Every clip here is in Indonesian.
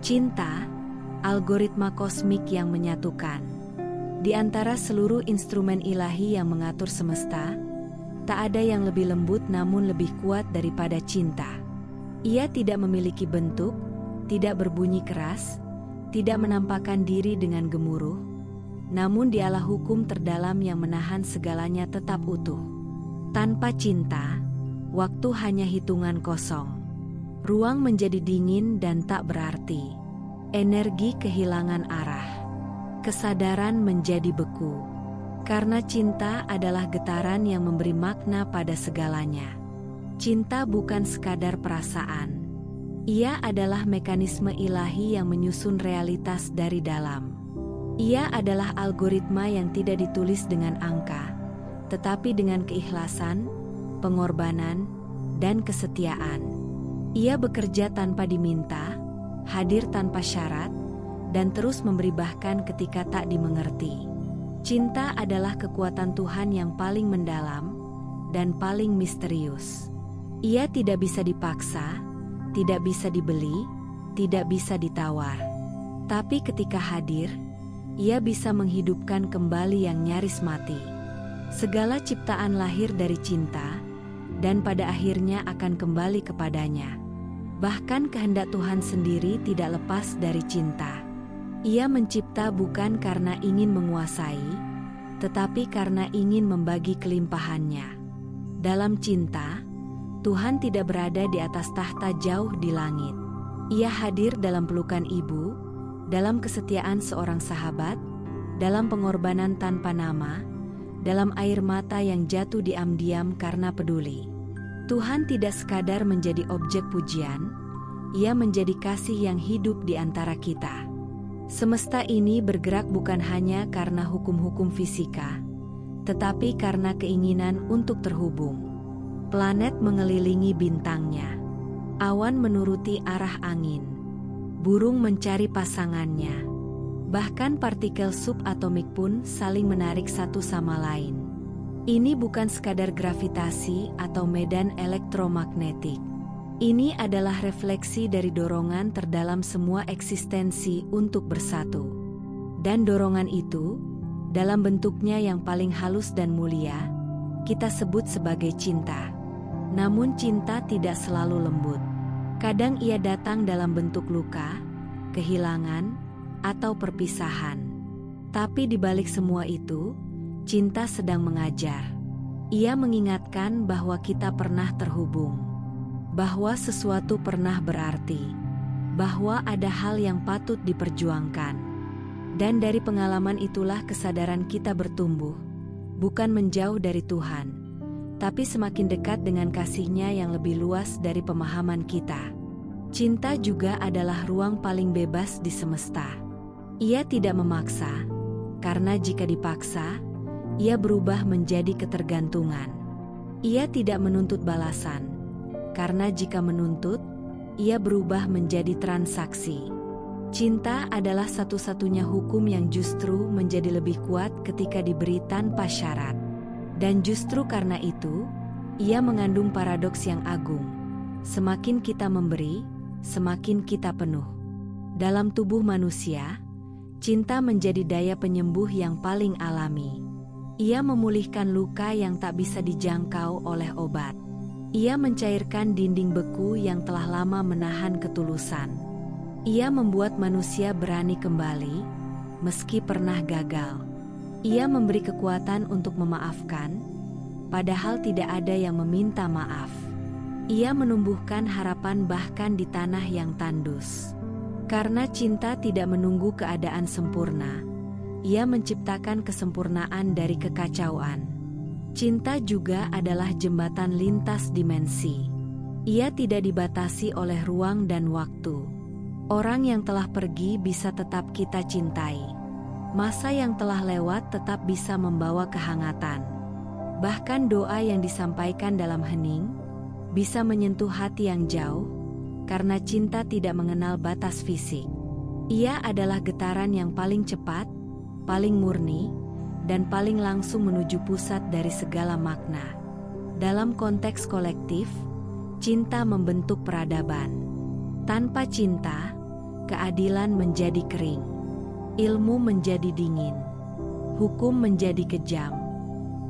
Cinta, algoritma kosmik yang menyatukan. Di antara seluruh instrumen ilahi yang mengatur semesta, tak ada yang lebih lembut namun lebih kuat daripada cinta. Ia tidak memiliki bentuk, tidak berbunyi keras, tidak menampakkan diri dengan gemuruh, namun dialah hukum terdalam yang menahan segalanya tetap utuh. Tanpa cinta, waktu hanya hitungan kosong. Ruang menjadi dingin dan tak berarti. Energi kehilangan arah. Kesadaran menjadi beku. Karena cinta adalah getaran yang memberi makna pada segalanya. Cinta bukan sekadar perasaan. Ia adalah mekanisme ilahi yang menyusun realitas dari dalam. Ia adalah algoritma yang tidak ditulis dengan angka, tetapi dengan keikhlasan, pengorbanan, dan kesetiaan. Ia bekerja tanpa diminta, hadir tanpa syarat, dan terus memberi bahkan ketika tak dimengerti. Cinta adalah kekuatan Tuhan yang paling mendalam dan paling misterius. Ia tidak bisa dipaksa, tidak bisa dibeli, tidak bisa ditawar. Tapi ketika hadir, ia bisa menghidupkan kembali yang nyaris mati. Segala ciptaan lahir dari cinta, dan pada akhirnya akan kembali kepadanya. Bahkan kehendak Tuhan sendiri tidak lepas dari cinta. Ia mencipta bukan karena ingin menguasai, tetapi karena ingin membagi kelimpahannya. Dalam cinta, Tuhan tidak berada di atas tahta jauh di langit. Ia hadir dalam pelukan ibu, dalam kesetiaan seorang sahabat, dalam pengorbanan tanpa nama, dalam air mata yang jatuh diam-diam karena peduli. Tuhan tidak sekadar menjadi objek pujian, ia menjadi kasih yang hidup di antara kita. Semesta ini bergerak bukan hanya karena hukum-hukum fisika, tetapi karena keinginan untuk terhubung. Planet mengelilingi bintangnya, awan menuruti arah angin, burung mencari pasangannya. Bahkan partikel subatomik pun saling menarik satu sama lain. Ini bukan sekadar gravitasi atau medan elektromagnetik. Ini adalah refleksi dari dorongan terdalam semua eksistensi untuk bersatu. Dan dorongan itu, dalam bentuknya yang paling halus dan mulia, kita sebut sebagai cinta. Namun cinta tidak selalu lembut. Kadang ia datang dalam bentuk luka, kehilangan, atau perpisahan. Tapi di balik semua itu, cinta sedang mengajar. Ia mengingatkan bahwa kita pernah terhubung, bahwa sesuatu pernah berarti, bahwa ada hal yang patut diperjuangkan. Dan dari pengalaman itulah kesadaran kita bertumbuh, bukan menjauh dari Tuhan, tapi semakin dekat dengan kasih-Nya yang lebih luas dari pemahaman kita. Cinta juga adalah ruang paling bebas di semesta. Ia tidak memaksa, karena jika dipaksa, ia berubah menjadi ketergantungan. Ia tidak menuntut balasan, karena jika menuntut, ia berubah menjadi transaksi. Cinta adalah satu-satunya hukum yang justru menjadi lebih kuat ketika diberi tanpa syarat. Dan justru karena itu, ia mengandung paradoks yang agung. Semakin kita memberi, semakin kita penuh. Dalam tubuh manusia, cinta menjadi daya penyembuh yang paling alami. Ia memulihkan luka yang tak bisa dijangkau oleh obat. Ia mencairkan dinding beku yang telah lama menahan ketulusan. Ia membuat manusia berani kembali, meski pernah gagal. Ia memberi kekuatan untuk memaafkan, padahal tidak ada yang meminta maaf. Ia menumbuhkan harapan bahkan di tanah yang tandus. Karena cinta tidak menunggu keadaan sempurna, ia menciptakan kesempurnaan dari kekacauan. Cinta juga adalah jembatan lintas dimensi. Ia tidak dibatasi oleh ruang dan waktu. Orang yang telah pergi bisa tetap kita cintai. Masa yang telah lewat tetap bisa membawa kehangatan. Bahkan doa yang disampaikan dalam hening bisa menyentuh hati yang jauh, karena cinta tidak mengenal batas fisik. Ia adalah getaran yang paling cepat, paling murni, dan paling langsung menuju pusat dari segala makna. Dalam konteks kolektif, cinta membentuk peradaban. Tanpa cinta, keadilan menjadi kering, ilmu menjadi dingin, hukum menjadi kejam,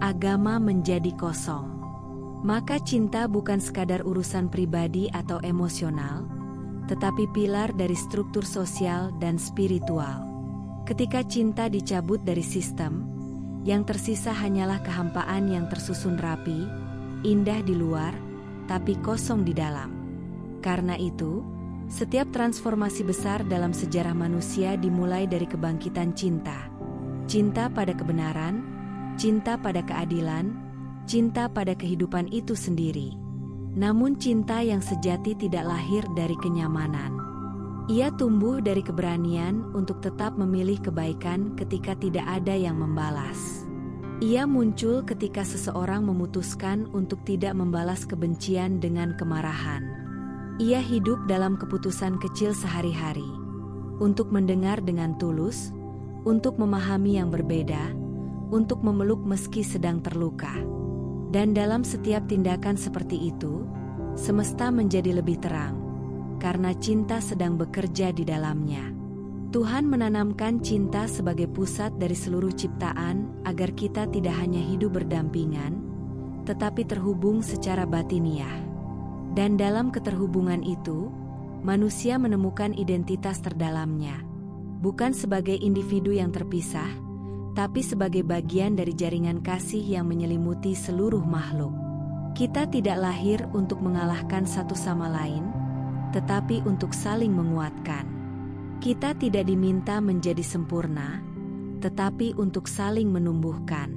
agama menjadi kosong. Maka cinta bukan sekadar urusan pribadi atau emosional, tetapi pilar dari struktur sosial dan spiritual. Ketika cinta dicabut dari sistem, yang tersisa hanyalah kehampaan yang tersusun rapi, indah di luar, tapi kosong di dalam. Karena itu, setiap transformasi besar dalam sejarah manusia dimulai dari kebangkitan cinta. Cinta pada kebenaran, cinta pada keadilan, cinta pada kehidupan itu sendiri. Namun cinta yang sejati tidak lahir dari kenyamanan. Ia tumbuh dari keberanian untuk tetap memilih kebaikan ketika tidak ada yang membalas. Ia muncul ketika seseorang memutuskan untuk tidak membalas kebencian dengan kemarahan. Ia hidup dalam keputusan kecil sehari-hari, untuk mendengar dengan tulus, untuk memahami yang berbeda, untuk memeluk meski sedang terluka. Dan dalam setiap tindakan seperti itu, semesta menjadi lebih terang, karena cinta sedang bekerja di dalamnya. Tuhan menanamkan cinta sebagai pusat dari seluruh ciptaan agar kita tidak hanya hidup berdampingan, tetapi terhubung secara batiniah. Dan dalam keterhubungan itu, manusia menemukan identitas terdalamnya, bukan sebagai individu yang terpisah, tapi sebagai bagian dari jaringan kasih yang menyelimuti seluruh makhluk. Kita tidak lahir untuk mengalahkan satu sama lain, tetapi untuk saling menguatkan. Kita tidak diminta menjadi sempurna, tetapi untuk saling menumbuhkan.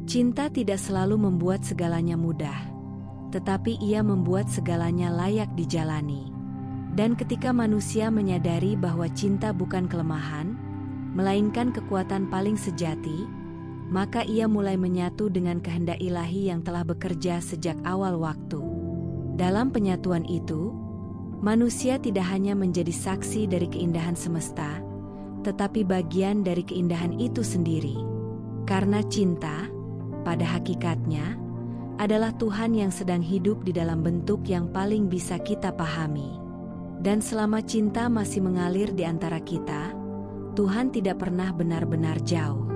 Cinta tidak selalu membuat segalanya mudah, tetapi ia membuat segalanya layak dijalani. Dan ketika manusia menyadari bahwa cinta bukan kelemahan, melainkan kekuatan paling sejati, maka ia mulai menyatu dengan kehendak ilahi yang telah bekerja sejak awal waktu. Dalam penyatuan itu, manusia tidak hanya menjadi saksi dari keindahan semesta, tetapi bagian dari keindahan itu sendiri. Karena cinta, pada hakikatnya, adalah Tuhan yang sedang hidup di dalam bentuk yang paling bisa kita pahami. Dan selama cinta masih mengalir di antara kita, Tuhan tidak pernah benar-benar jauh.